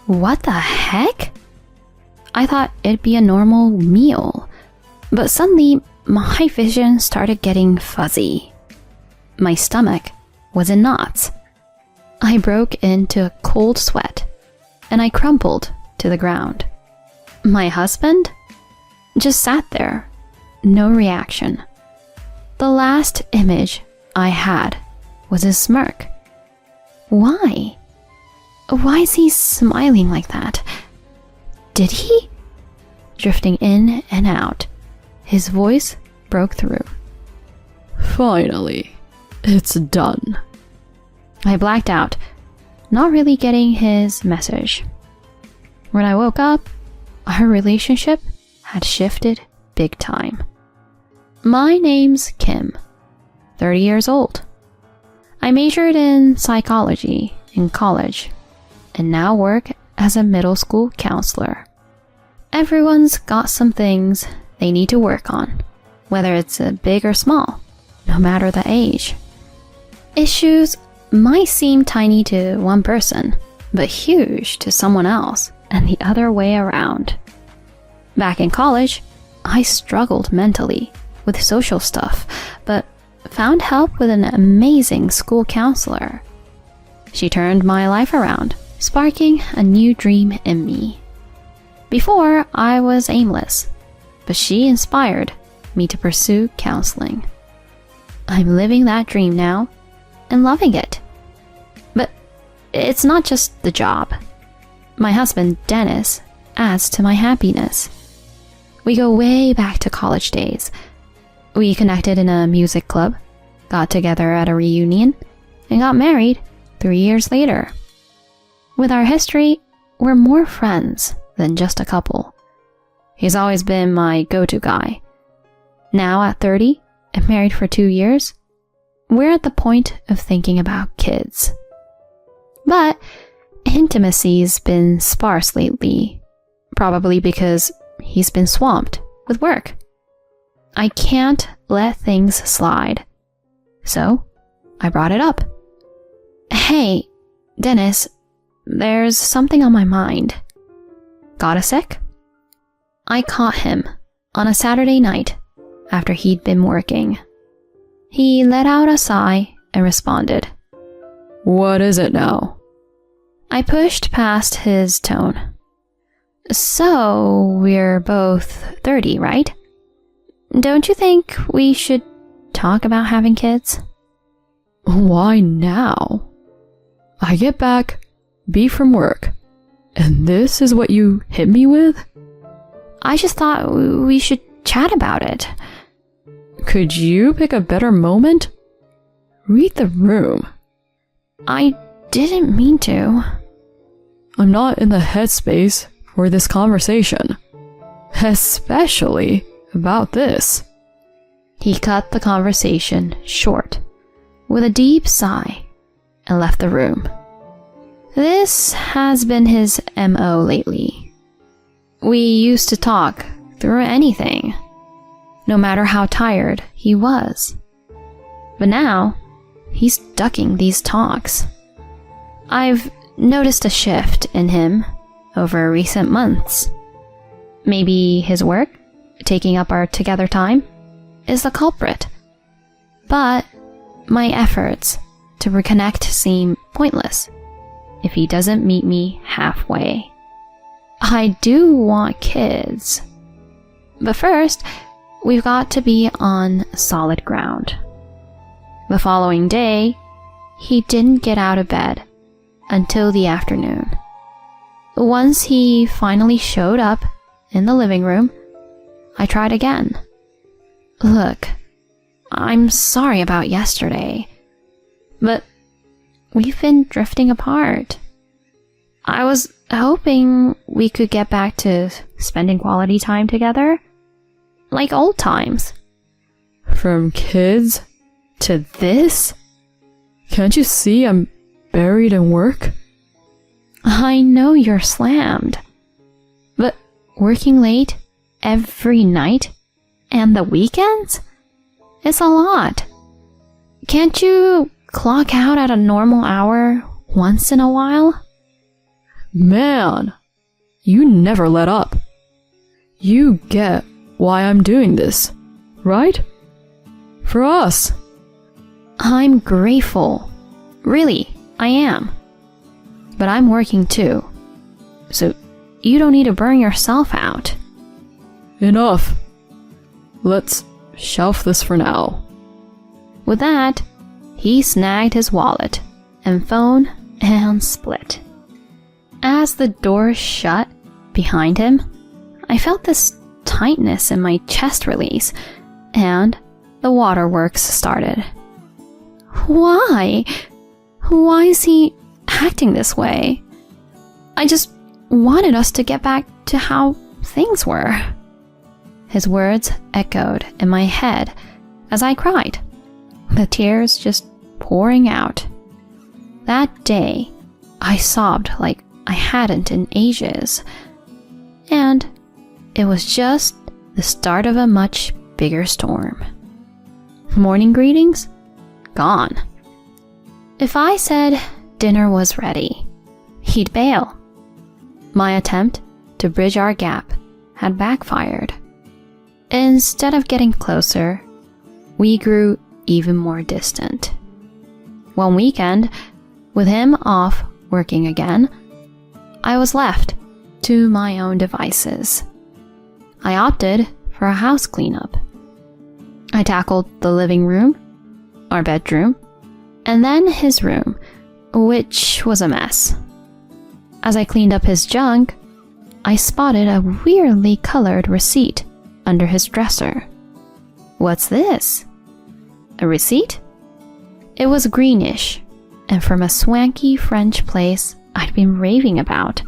What the heck? I thought it'd be a normal meal, but suddenly my vision started getting fuzzy. My stomach was in knots. I broke into a cold sweat, and I crumpled to the ground. My husband just sat there, no reaction. The last image I had was his smirk. Why? Why is he smiling like that? Did he? Drifting in and out, his voice broke through. Finally, it's done. I blacked out, not really getting his message. When I woke up, our relationship had shifted big time. My name's Kim, 30 years old. I majored in psychology in college and now work as a middle school counselor. Everyone's got some things they need to work on, whether it's big or small, no matter the age. Issues might seem tiny to one person, but huge to someone else, and the other way around. Back in college, I struggled mentally with social stuff, but found help with an amazing school counselor. She turned my life around, sparking a new dream in me. Before, I was aimless, but she inspired me to pursue counseling. I'm living that dream now and loving it. But it's not just the job. My husband, Dennis, adds to my happiness. We go way back to college days. We connected in a music club, got together at a reunion, and got married 3 years later. With our history, we're more friends than just a couple. He's always been my go-to guy. Now at 30 and married for 2 years, we're at the point of thinking about kids. But intimacy's been sparse lately, probably because he's been swamped with work. I can't let things slide. So I brought it up. Hey, Dennis, there's something on my mind. Got a sec? I caught him on a Saturday night after he'd been working. He let out a sigh and responded. What is it now? I pushed past his tone. So, we're both 30, right? Don't you think we should talk about having kids? Why now? I get back, beat from work, and this is what you hit me with? I just thought we should chat about it. Could you pick a better moment? Read the room. I didn't mean to. I'm not in the headspace for this conversation, especially about this. He cut the conversation short with a deep sigh and left the room. This has been his MO lately. We used to talk through anything, no matter how tired he was. But now, he's ducking these talks. I've noticed a shift in him over recent months. Maybe his work, taking up our together time, is the culprit. But my efforts to reconnect seem pointless if he doesn't meet me halfway. I do want kids. But first, we've got to be on solid ground. The following day, he didn't get out of bed until the afternoon. Once he finally showed up in the living room, I tried again. Look, I'm sorry about yesterday, but we've been drifting apart. I was hoping we could get back to spending quality time together, like old times. From kids to this? Can't you see I'm buried in work? I know you're slammed, but working late every night and the weekends? It's a lot. Can't you clock out at a normal hour once in a while? Man, you never let up. You get why I'm doing this, right? For us. I'm grateful. Really, I am. But I'm working too. So you don't need to burn yourself out. Enough. Let's shelf this for now. With that, he snagged his wallet and phone and split. As the door shut behind him, I felt this tightness in my chest release, and the waterworks started. Why? Why is he acting this way? I just wanted us to get back to how things were. His words echoed in my head as I cried, the tears just pouring out. That day, I sobbed like I hadn't in ages, and it was just the start of a much bigger storm. Morning greetings? Gone. If I said dinner was ready, he'd bail. My attempt to bridge our gap had backfired. Instead of getting closer, we grew even more distant. One weekend, with him off working again, I was left to my own devices. I opted for a house cleanup. I tackled the living room, our bedroom, and then his room, which was a mess. As I cleaned up his junk, I spotted a weirdly colored receipt under his dresser. What's this? A receipt? It was greenish, and from a swanky French place I'd been raving about.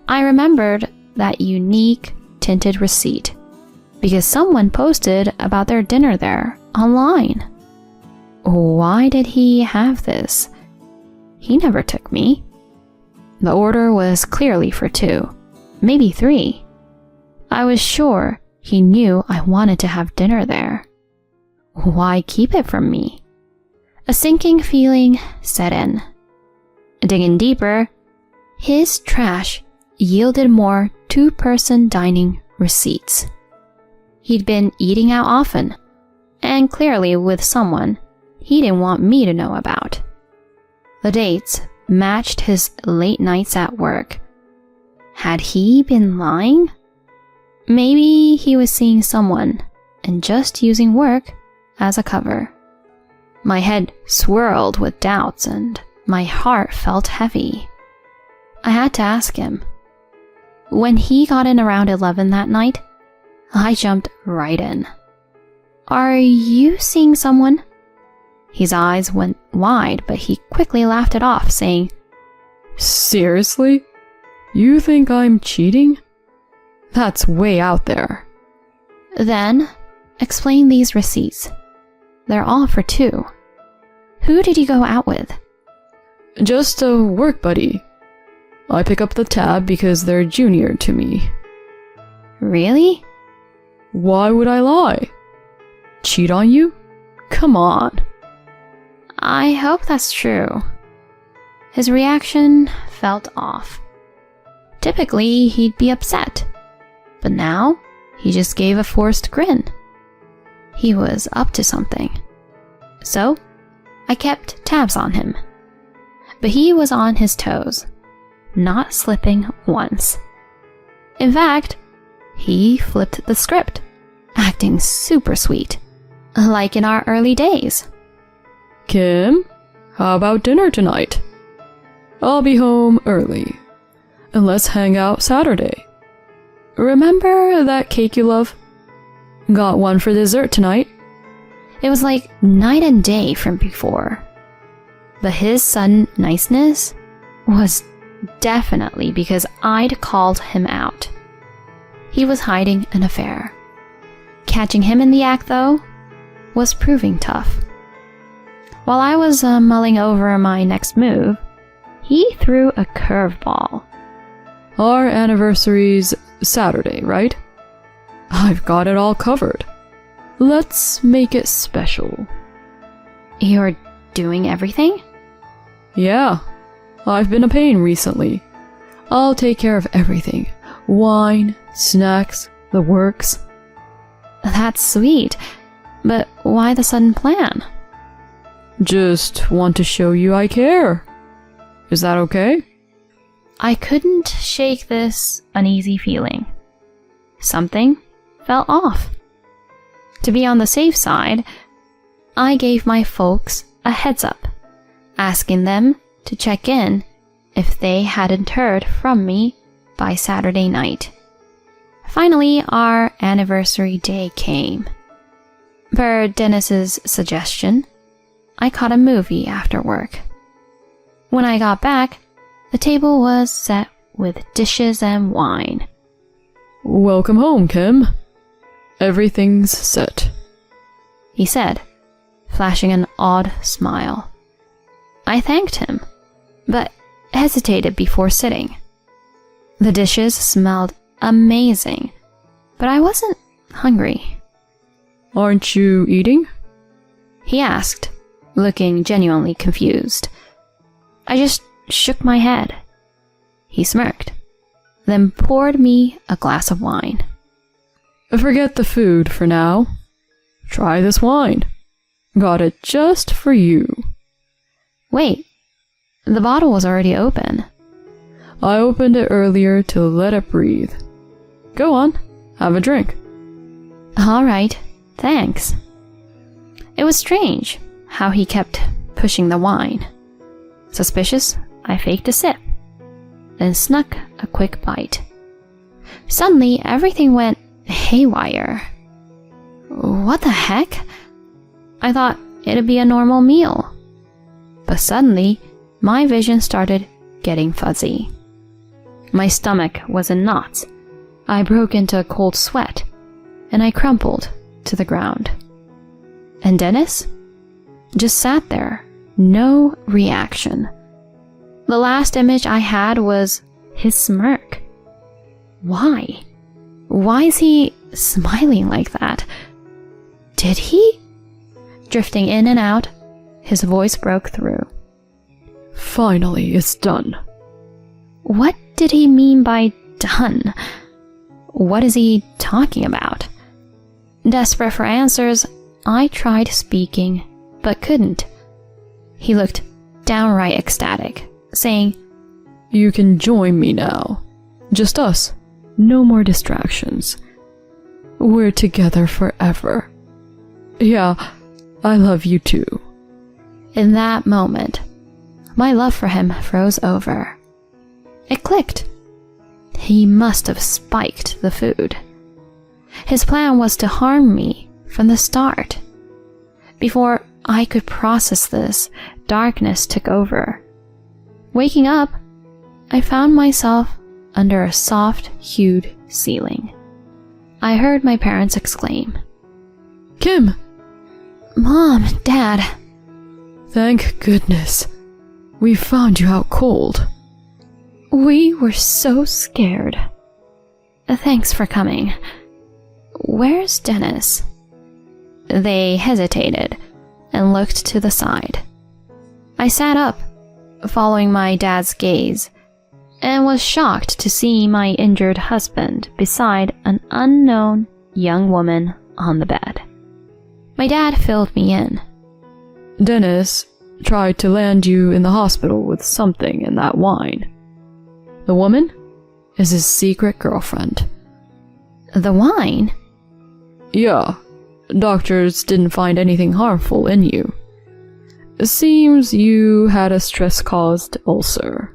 I remembered that unique tinted receipt because someone posted about their dinner there online. Why did he have this? He never took me. The order was clearly for 2, maybe 3. I was sure he knew I wanted to have dinner there. Why keep it from me? A sinking feeling set in. Digging deeper, his trash yielded more 2-person dining receipts. He'd been eating out often, and clearly with someone he didn't want me to know about. The dates matched his late nights at work. Had he been lying? Maybe he was seeing someone and just using work as a cover. My head swirled with doubts and my heart felt heavy. I had to ask him. When he got in around 11 that night, I jumped right in. Are you seeing someone? His eyes went wide, but he quickly laughed it off, saying, Seriously? You think I'm cheating? That's way out there. Then, explain these receipts. They're all for 2. Who did you go out with? Just a work buddy. I pick up the tab because they're junior to me. Really? Why would I lie? Cheat on you? Come on. I hope that's true. His reaction felt off. Typically, he'd be upset, but now he just gave a forced grin. He was up to something. So, I kept tabs on him. But he was on his toes, not slipping once. In fact, he flipped the script, acting super sweet, like in our early days. Kim, how about dinner tonight? I'll be home early, and let's hang out Saturday. Remember that cake you love? Got one for dessert tonight. It was like night and day from before. But his sudden niceness was definitely because I'd called him out. He was hiding an affair. Catching him in the act, though, was proving tough. While I was mulling over my next move, he threw a curveball. Our anniversary's Saturday, right? I've got it all covered. Let's make it special. You're doing everything? Yeah, I've been a pain recently. I'll take care of everything. Wine, snacks, the works. That's sweet, but why the sudden plan? Just want to show you I care. Is that okay? I couldn't shake this uneasy feeling. Something felt off. To be on the safe side, I gave my folks a heads up, asking them to check in if they hadn't heard from me by Saturday night. Finally, our anniversary day came. Per Dennis's suggestion, I caught a movie after work. When I got back, the table was set with dishes and wine. Welcome home, Kim. Everything's set, he said, flashing an odd smile. I thanked him, but hesitated before sitting. The dishes smelled amazing, but I wasn't hungry. Aren't you eating? He asked, looking genuinely confused. I just shook my head. He smirked, then poured me a glass of wine. Forget the food for now. Try this wine. Got it just for you. Wait, the bottle was already open. I opened it earlier to let it breathe. Go on, have a drink. All right, thanks. It was strange how he kept pushing the wine. Suspicious, I faked a sip, then snuck a quick bite. Suddenly, everything went haywire. What the heck? I thought it'd be a normal meal. But suddenly, my vision started getting fuzzy. My stomach was in knots. I broke into a cold sweat, and I crumpled to the ground. And Dennis just sat there, no reaction. The last image I had was his smirk. Why? Why is he smiling like that? Did he? Drifting in and out, his voice broke through. Finally, it's done. What did he mean by done? What is he talking about? Desperate for answers, I tried speaking, but couldn't. He looked downright ecstatic, saying, You can join me now. Just us. No more distractions. We're together forever. Yeah, I love you too. In that moment, my love for him froze over. It clicked. He must have spiked the food. His plan was to harm me from the start. Before I could process this, darkness took over. Waking up, I found myself under a soft-hued ceiling. I heard my parents exclaim, Kim! Mom, Dad. Thank goodness. We found you out cold. We were so scared. Thanks for coming. Where's Dennis? They hesitated and looked to the side. I sat up, following my dad's gaze, and was shocked to see my injured husband beside an unknown young woman on the bed. My dad filled me in. Dennis tried to land you in the hospital with something in that wine. The woman is his secret girlfriend. The wine? Yeah, doctors didn't find anything harmful in you. It seems you had a stress-caused ulcer.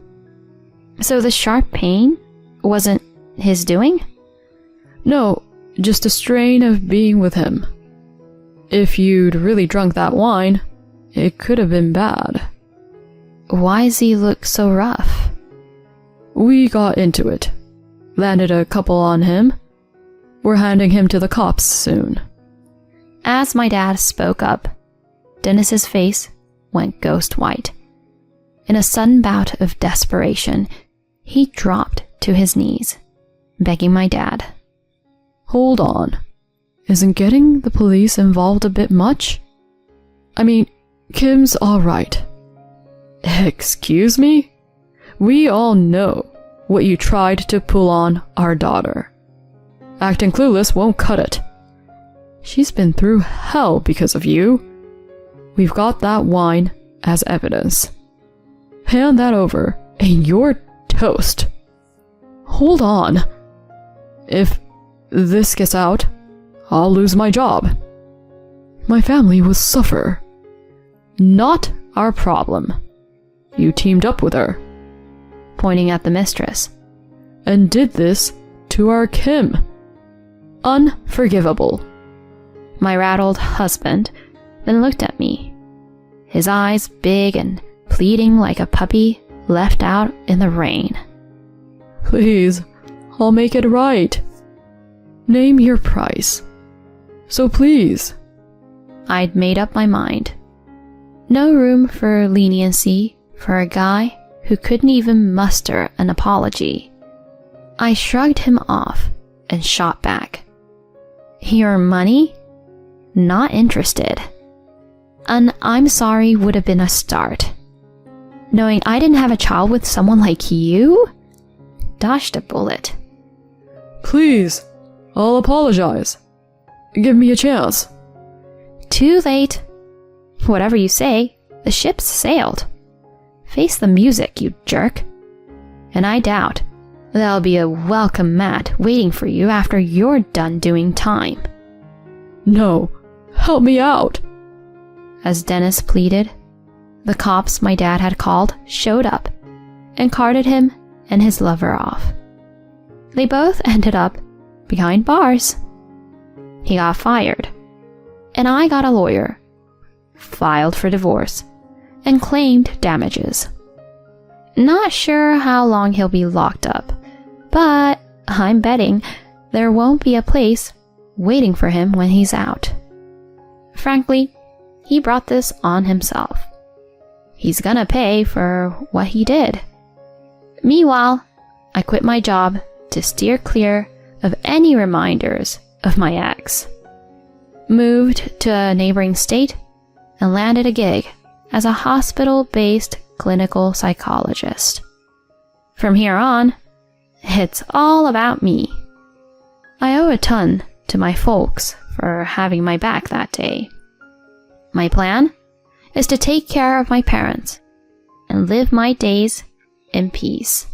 So the sharp pain wasn't his doing? No, just a strain of being with him. If you'd really drunk that wine, it could have been bad. Why does he look so rough? We got into it. Landed a couple on him. We're handing him to the cops soon. As my dad spoke up, Dennis's face went ghost white. In a sudden bout of desperation, he dropped to his knees, begging my dad. Hold on. Isn't getting the police involved a bit much? I mean, Kim's all right. Excuse me? We all know what you tried to pull on our daughter. Acting clueless won't cut it. She's been through hell because of you. We've got that wine as evidence. Hand that over, and you're toast. Hold on. If this gets out, I'll lose my job. My family will suffer. Not our problem. You teamed up with her, pointing at the mistress, and did this to our Kim. Unforgivable. My rattled husband then looked at me, his eyes big and pleading like a puppy left out in the rain. Please, I'll make it right. Name your price. So please. I'd made up my mind. No room for leniency for a guy who couldn't even muster an apology. I shrugged him off and shot back. Your money? Not interested. An I'm sorry would have been a start. Knowing I didn't have a child with someone like you? Dodged a bullet. Please, I'll apologize. Give me a chance. Too late. Whatever you say, the ship's sailed. Face the music, you jerk. And I doubt there'll be a welcome mat waiting for you after you're done doing time. No, help me out. As Dennis pleaded, the cops my dad had called showed up and carted him and his lover off. They both ended up behind bars. He got fired, and I got a lawyer, filed for divorce, and claimed damages. Not sure how long he'll be locked up, but I'm betting there won't be a place waiting for him when he's out. Frankly, he brought this on himself. He's gonna pay for what he did. Meanwhile, I quit my job to steer clear of any reminders of my ex. Moved to a neighboring state and landed a gig as a hospital-based clinical psychologist. From here on, it's all about me. I owe a ton to my folks for having my back that day. My plan is to take care of my parents and live my days in peace.